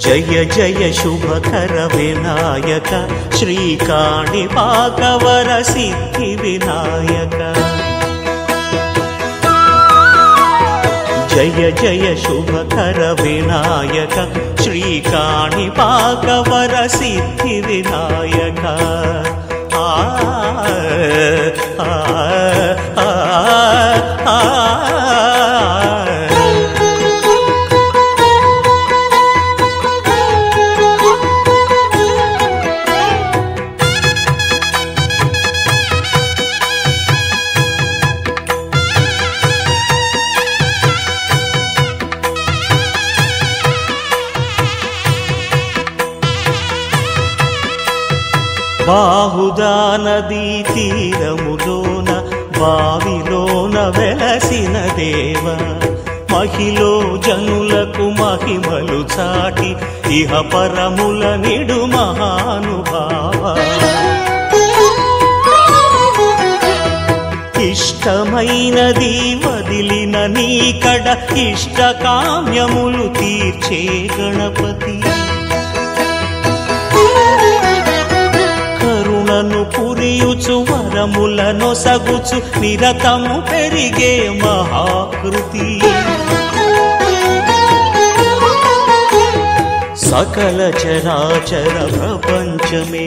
జయ జయ శుభకర వినాయక శ్రీకాణిపాకవర సిద్ధి వినాయక జయ జయ శుభకర వినాయక శ్రీకాణిపాకవర సిద్ధి వినాయక ఆ బాహుదా నదీ తీరములోన బావిలోన వెలసిన దేవ మహిలో జనులకు మహిమలు చాటి ఇహ పరముల నిడు మహానుభావ ఇష్టమైనది వదిలిన నీకడ ఇష్టకామ్యములు తీర్చే గణపతి పురియుచు వరములను సగుచు నిరతము పెరిగే మహాకృతి సకల చరాచర ప్రపంచమే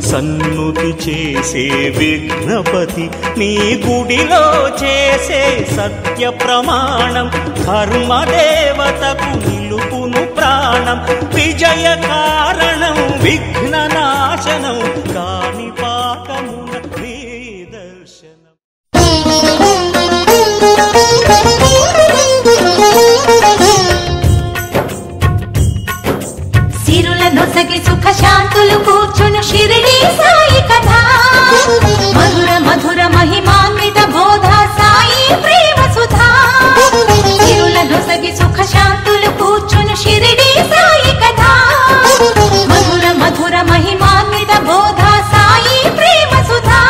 సన్నుతి చేసే విఘ్నపతి నీ గుడిలో చేసే సత్య ప్రమాణం ధర్మదేవతకు నిలుపును ప్రాణం విజయ కారణం విఘ్న నాశనం కాణిపాకమున నీ దర్శనం సిరుల నొసగి సుఖ శాంతులు కూర్చును షిరిడి సాయి కథ మధుర మధుర మహిమాన్విత బోధ సాయి ప్రేమ సుధా సిరుల నొసగి సుఖ శాంతులు కూర్చును షిరిడి సాయి కథ మధుర మధుర మహిమాన్విత బోధ సాయి ప్రేమ సుధా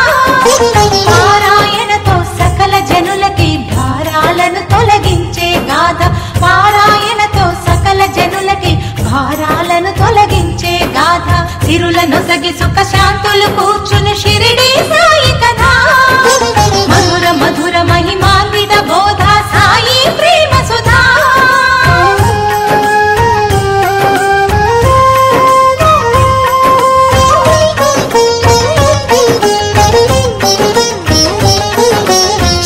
పారాయణతో సకల జనులకి భారాలను తొలగించే గాథ పారాయణతో సకల జనులకి భారాలను తొలగించే గాథ సిరుల నొసగి సుఖ శాంతులు కూర్చుని షిరిడి సాయి కథ మధుర మధుర మహిమాన్విత బోధ సాయి ప్రేమ సుధా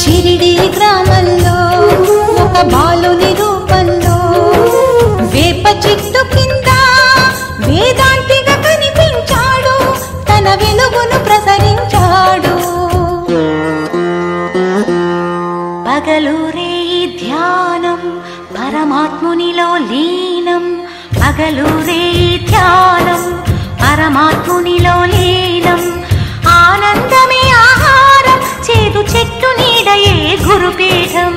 షిరిడి గ్రామంలో ఒక బాలుని రూపంలో వేప చెట్టు కింద వేదాంతిగా కనిపించాడు తన వెలుగును ప్రసరించాడు పగలూరే ధ్యానం పరమాత్మునిలో లీనం పగలూరే ధ్యానం పరమాత్మునిలో లీనం ఆనందమే ఆహారం చేదు చెట్టు నీడయే గురుపీఠం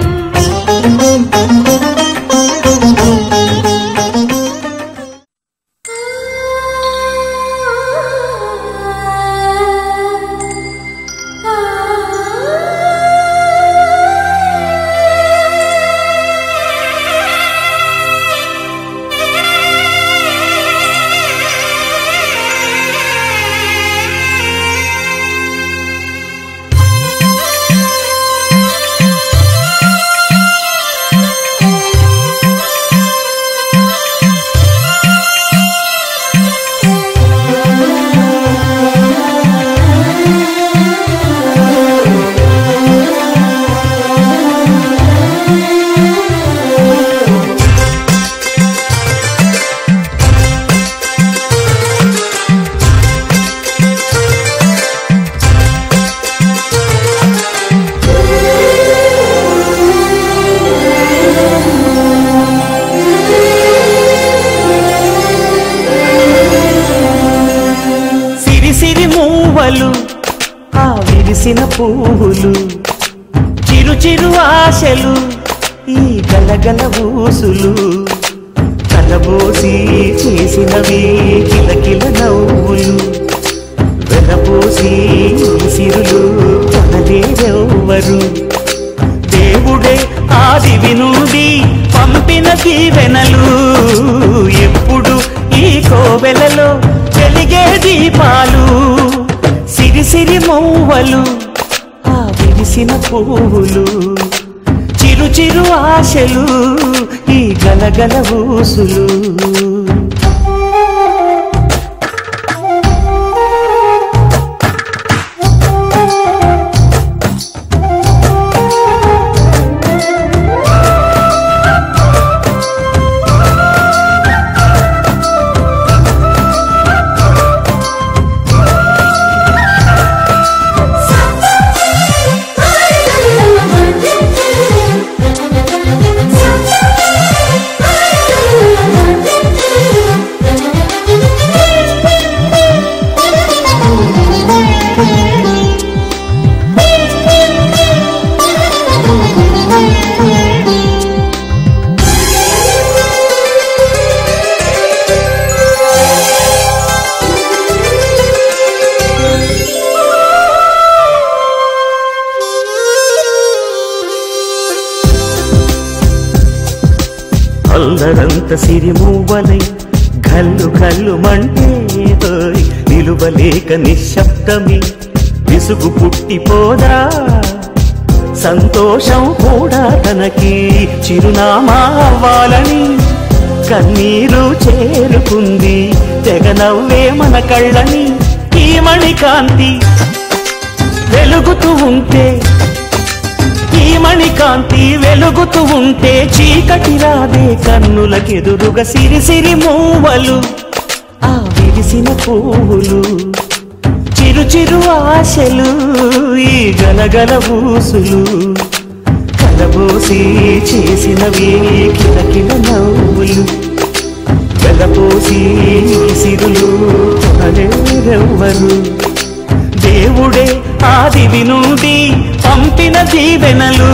ఆ విరిసిన పువ్వులు చిరు చిరు ఆశలు ఈ గలగల ఊసులు కలబోసి చేసినవి కిలకిల నవ్వులు వెనపోసి సిరులు కొనలేరెవ్వరు దేవుడే ఆదివి నుండి పంపిన దీవెనలు ఎప్పుడు కోవెలలో వెలిగే దీపాలు సిరి సిరి మౌవలు ఆ విరిసిన పువ్వులు చిరు చిరు ఆశలు ఈ గలగల ఊసులు అల్లరంత సిరిమూవలై గల్లు గల్లు మంటే నిలువలేక నిశ్శబ్దమి విసుగు పుట్టిపోదా సంతోషం కూడా తనకి చిరునామా అవ్వాలని కన్నీరు చేరుకుంది తెగ నవ్వే మన కళ్ళని ఈ మణికాంతి వెలుగుతూ ఉంటే ఈ మణికాంతి వెలుగుతూ ఉంటే చీకటి రాదే కన్నులకెదురుగా సిరి సిరి మూవలు ఆ విరిసిన పువ్వులు చిరు చిరు ఆశలు ఈ గలగల ఊసులు కలబోసి చేసినవి కిలకిల నవ్వులు వెలపోసి సిరులు అరెవ్వరు దేవుడే ఆదివి నుండి పంపిన దీవెనలు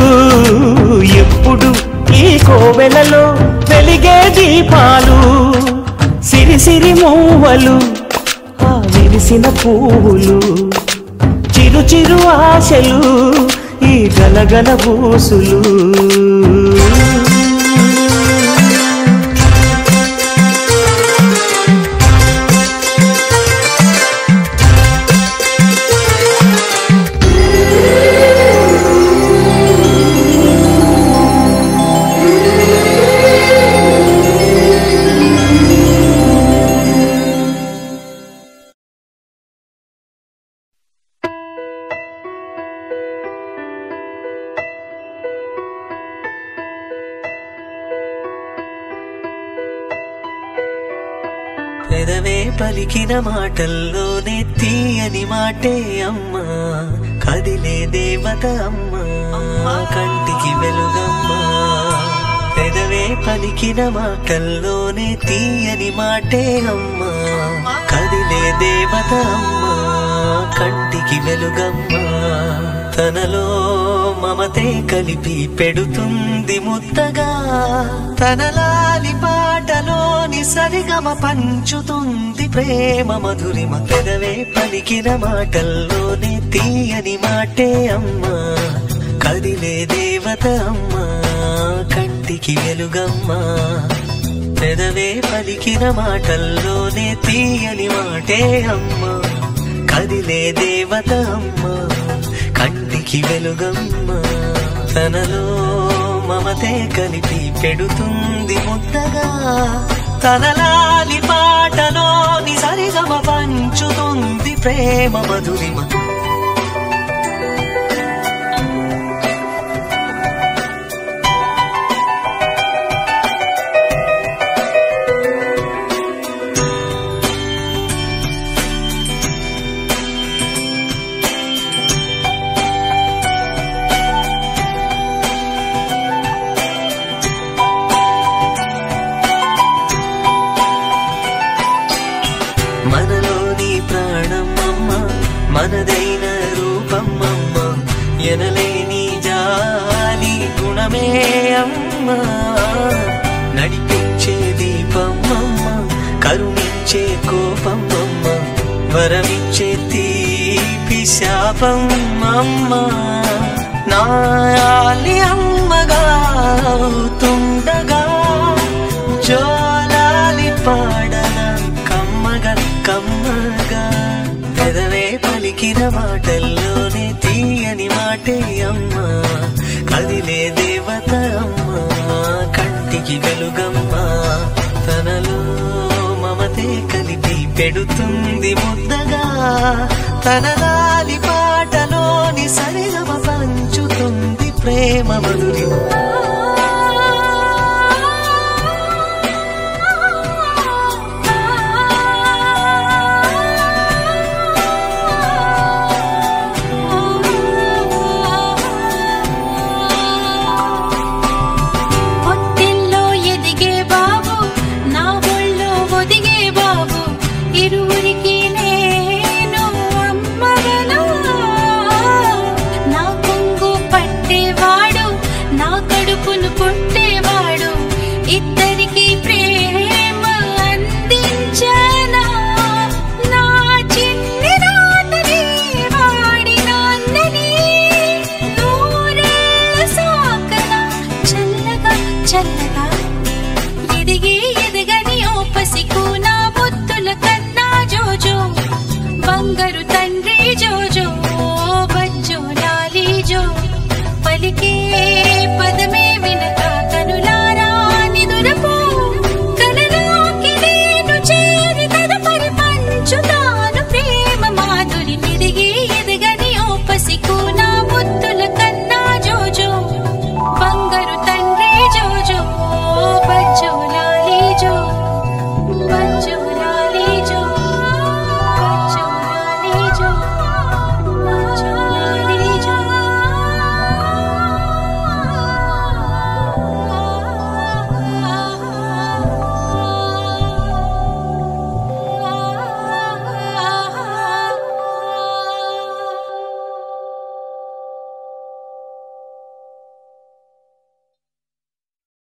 ఎప్పుడు ఈ కోవెలలో వెలిగే దీపాలు సిరి సిరి మూవలు ఆ విరిసిన పువ్వులు చిరు చిరు ఆశలు ఈ గలగల ఊసులు పెదవే పలికిన మాటల్లోనే తీయని మాటే అమ్మా కదిలే దేవత అమ్మా కంటికి వెలుగమ్మా పెదవే పలికిన మాటల్లోనే తీయని మాటే అమ్మా కదిలే దేవత అమ్మా కంటికి వెలుగమ్మా తనలో మమతే కలిపి పెడుతుంది ముద్దగా తనలాలి పాటలోని సరిగమ పంచుతుంది ప్రేమ మధురిమ పెదవే పలికిన మాటల్లోనే తీయని మాటే అమ్మా కదిలే దేవత అమ్మా కంటికి వెలుగమ్మా పెదవే పలికిన మాటల్లోనే తీయని మాటే అమ్మా కదిలే దేవత అమ్మా కంటికి వెలుగమ్మా తనలో మమతే కలిపి పెడుతుంది ముద్దగా తనలాలి పాటలోని సరిగమ పంచుతుంది ప్రేమ మధురిమ మనదైన రూపమ్మమ్మ ఎనలేని జాలి గుణమే అమ్మా నడిపించే దీపమ్మమ్మ కరుణించే కోపమ్మమ్మ వరమిచ్చే తీపి శాపమ్మమ్మ నాయాలి అమ్మగా అవుతుండగా జోలాలి పాడన మాటల్లోనే తీయని మాటే అమ్మా కదిలే దేవత అమ్మా కంటికి వెలుగమ్మా తనలో మమతే కలిపి పెడుతుంది ముద్దగా తన లాలి పాటలోని సరిగమ పంచుతుంది ప్రేమ మధురి చల్లగా